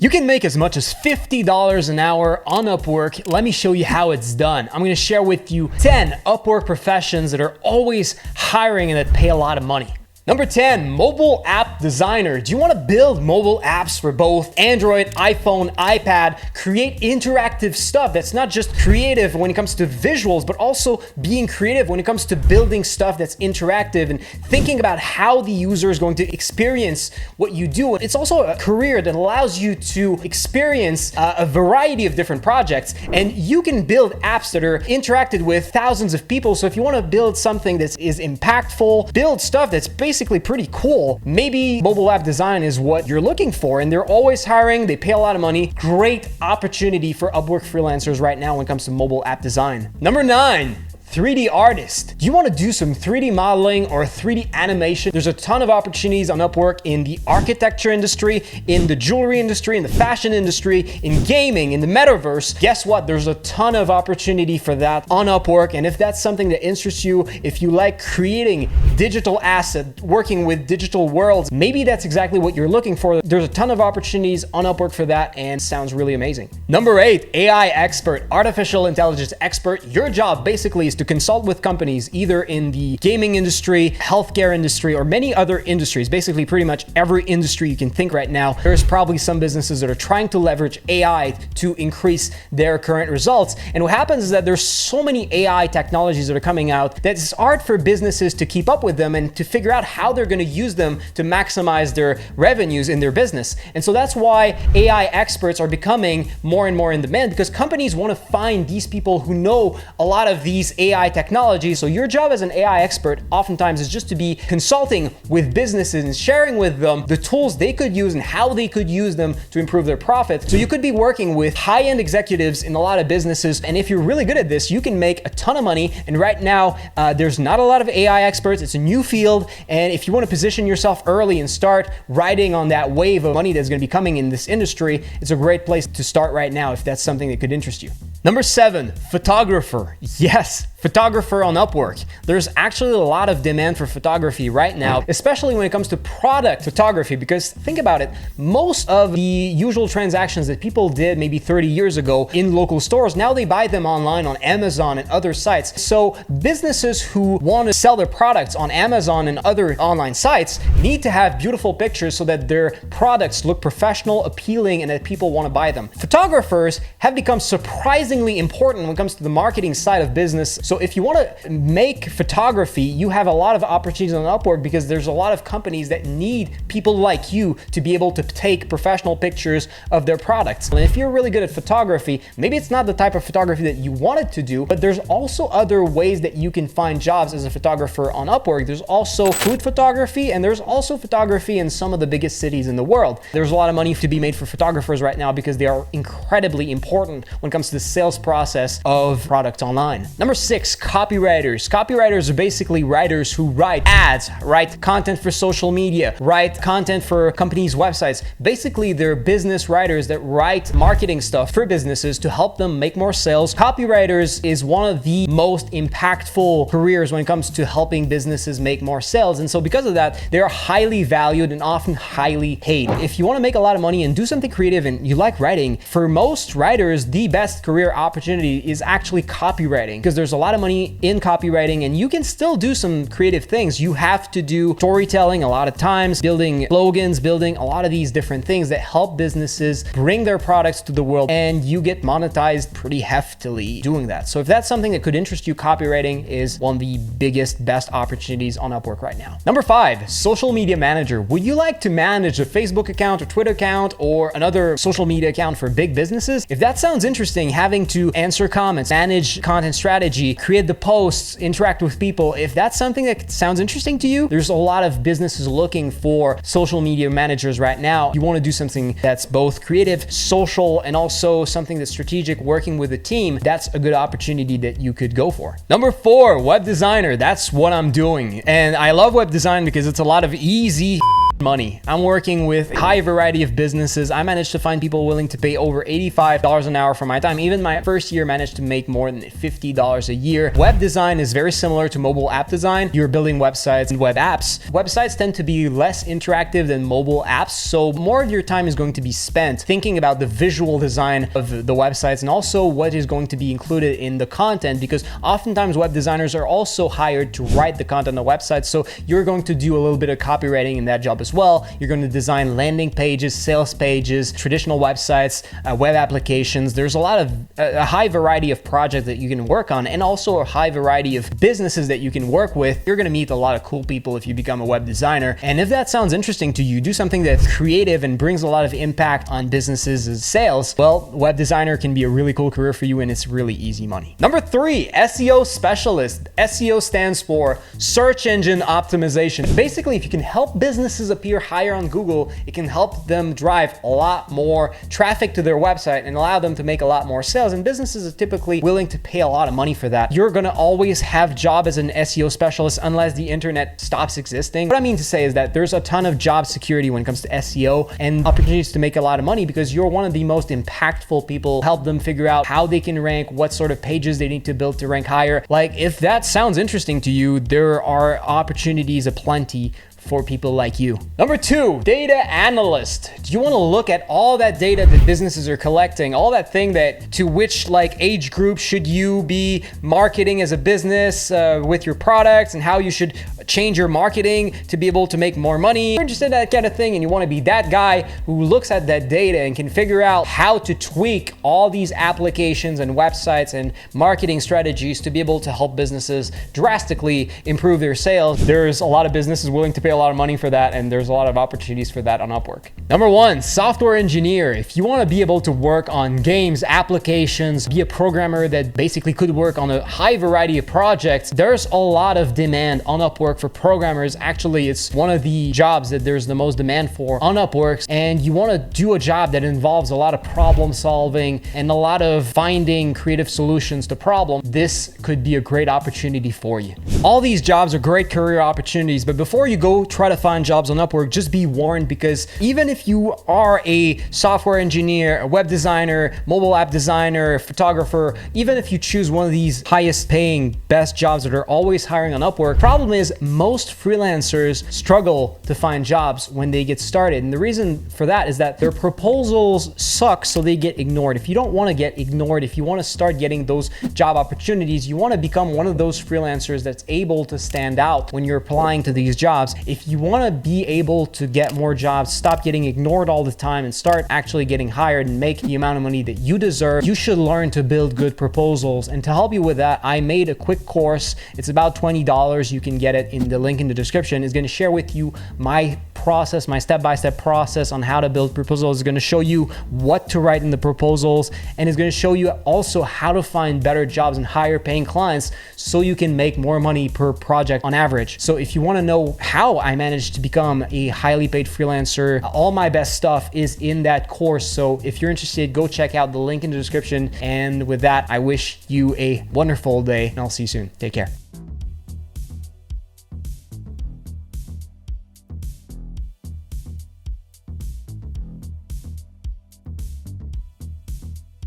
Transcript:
You can make as much as $50 an hour on Upwork. Let me show you how it's done. I'm gonna share with you 10 Upwork professions that are always hiring and that pay a lot of money. Number 10, mobile app designer. Do you want to build mobile apps for both Android, iPhone, iPad, create interactive stuff that's not just creative when it comes to visuals, but also being creative when it comes to building stuff that's interactive and thinking about how the user is going to experience what you do? It's also a career that allows you to experience a variety of different projects, and you can build apps that are interacted with thousands of people. So if you want to build something that is impactful, build stuff that's basically pretty cool, maybe mobile app design is what you're looking for, and they're always hiring. They pay a lot of money. Great opportunity for Upwork freelancers right now when it comes to mobile app design. Number 9, 3D artist. Do you want to do some 3D modeling or 3D animation? There's a ton of opportunities on Upwork in the architecture industry, in the jewelry industry, in the fashion industry, in gaming, in the metaverse. Guess what? There's a ton of opportunity for that on Upwork. And if that's something that interests you, if you like creating digital asset, working with digital worlds, maybe that's exactly what you're looking for. There's a ton of opportunities on Upwork for that, and sounds really amazing. Number 8, AI expert, artificial intelligence expert. Your job basically is to consult with companies either in the gaming industry, healthcare industry, or many other industries. Basically, pretty much every industry you can think right now. There's probably some businesses that are trying to leverage AI to increase their current results. And what happens is that there's so many AI technologies that are coming out that it's hard for businesses to keep up with them and to figure out how they're going to use them to maximize their revenues in their business. And so that's why AI experts are becoming more and more in demand, because companies want to find these people who know a lot of these AI technology. So your job as an AI expert oftentimes is just to be consulting with businesses and sharing with them the tools they could use and how they could use them to improve their profits. So you could be working with high-end executives in a lot of businesses, and if you're really good at this, you can make a ton of money. And right now, there's not a lot of AI experts. It's a new field, and if you want to position yourself early and start riding on that wave of money that's going to be coming in this industry, it's a great place to start right now if that's something that could interest you. Number 7, photographer. Yes, photographer on Upwork. There's actually a lot of demand for photography right now, especially when it comes to product photography, because think about it, most of the usual transactions that people did maybe 30 years ago in local stores, now they buy them online on Amazon and other sites. So businesses who want to sell their products on Amazon and other online sites need to have beautiful pictures so that their products look professional, appealing, and that people want to buy them. Photographers have become surprisingly important when it comes to the marketing side of business. So if you want to make photography, you have a lot of opportunities on Upwork, because there's a lot of companies that need people like you to be able to take professional pictures of their products. And if you're really good at photography, maybe it's not the type of photography that you wanted to do, but there's also other ways that you can find jobs as a photographer on Upwork. There's also food photography, and there's also photography in some of the biggest cities in the world. There's a lot of money to be made for photographers right now because they are incredibly important when it comes to the sales process of product online. Number 6, copywriters. Copywriters are basically writers who write ads, write content for social media, write content for companies' websites. Basically, they're business writers that write marketing stuff for businesses to help them make more sales. Copywriters is one of the most impactful careers when it comes to helping businesses make more sales. And so because of that, they're highly valued and often highly paid. If you want to make a lot of money and do something creative and you like writing, for most writers, the best career opportunity is actually copywriting, because there's a lot of money in copywriting and you can still do some creative things. You have to do storytelling a lot of times, building slogans, building a lot of these different things that help businesses bring their products to the world, and you get monetized pretty heftily doing that. So if that's something that could interest you, copywriting is one of the biggest, best opportunities on Upwork right now. Number 5, social media manager. Would you like to manage a Facebook account or Twitter account or another social media account for big businesses? If that sounds interesting, having to answer comments, manage content strategy, create the posts, interact with people, if that's something that sounds interesting to you, there's a lot of businesses looking for social media managers right now. You want to do something that's both creative, social, and also something that's strategic, working with a team. That's a good opportunity that you could go for. Number 4, web designer. That's what I'm doing. And I love web design because it's a lot of easy money. I'm working with a high variety of businesses. I managed to find people willing to pay over $85 an hour for my time. Even my first year managed to make more than $50 a year. Web design is very similar to mobile app design. You're building websites and web apps. Websites tend to be less interactive than mobile apps, so more of your time is going to be spent thinking about the visual design of the websites and also what is going to be included in the content, because oftentimes web designers are also hired to write the content on the website. So you're going to do a little bit of copywriting in that job as well. You're going to design landing pages, sales pages, traditional websites, web applications. There's a high variety of projects that you can work on, and also a high variety of businesses that you can work with. You're going to meet a lot of cool people if you become a web designer. And if that sounds interesting to you, do something that's creative and brings a lot of impact on businesses' sales. Well, web designer can be a really cool career for you, and it's really easy money. Number 3, SEO specialist. SEO stands for search engine optimization. Basically, if you can help businesses appear higher on Google, it can help them drive a lot more traffic to their website and allow them to make a lot more sales. And businesses are typically willing to pay a lot of money for that. You're going to always have a job as an SEO specialist unless the internet stops existing. What I mean to say is that there's a ton of job security when it comes to SEO and opportunities to make a lot of money, because you're one of the most impactful people. Help them figure out how they can rank, what sort of pages they need to build to rank higher. Like, if that sounds interesting to you, there are opportunities aplenty for people like you. Number 2, data analyst. Do you want to look at all that data that businesses are collecting, all that thing that to which like age group should you be marketing as a business with your products, and how you should change your marketing to be able to make more money? You're interested in that kind of thing, and you want to be that guy who looks at that data and can figure out how to tweak all these applications and websites and marketing strategies to be able to help businesses drastically improve their sales. There's a lot of businesses willing to pay a lot of money for that, and there's a lot of opportunities for that on Upwork. Number 1, software engineer. If you want to be able to work on games, applications, be a programmer that basically could work on a high variety of projects, there's a lot of demand on Upwork for programmers. Actually, it's one of the jobs that there's the most demand for on Upwork, and you want to do a job that involves a lot of problem solving and a lot of finding creative solutions to problems. This could be a great opportunity for you. All these jobs are great career opportunities, but before you go try to find jobs on Upwork, just be warned, because even if you are a software engineer, a web designer, mobile app designer, photographer, even if you choose one of these highest paying best jobs that are always hiring on Upwork, problem is most freelancers struggle to find jobs when they get started. And the reason for that is that their proposals suck, so they get ignored. If you don't want to get ignored, if you want to start getting those job opportunities, you want to become one of those freelancers that's able to stand out when you're applying to these jobs. If you want to be able to get more jobs, stop getting ignored all the time, and start actually getting hired and make the amount of money that you deserve, you should learn to build good proposals. And to help you with that, I made a quick course. It's about $20. You can get it in the link in the description. It's going to share with you my process, my step-by-step process on how to build proposals. It's going to show you what to write in the proposals, and it's going to show you also how to find better jobs and higher paying clients so you can make more money per project on average. So if you want to know how I managed to become a highly paid freelancer, all my best stuff is in that course. So if you're interested, go check out the link in the description. And with that, I wish you a wonderful day, and I'll see you soon. Take care.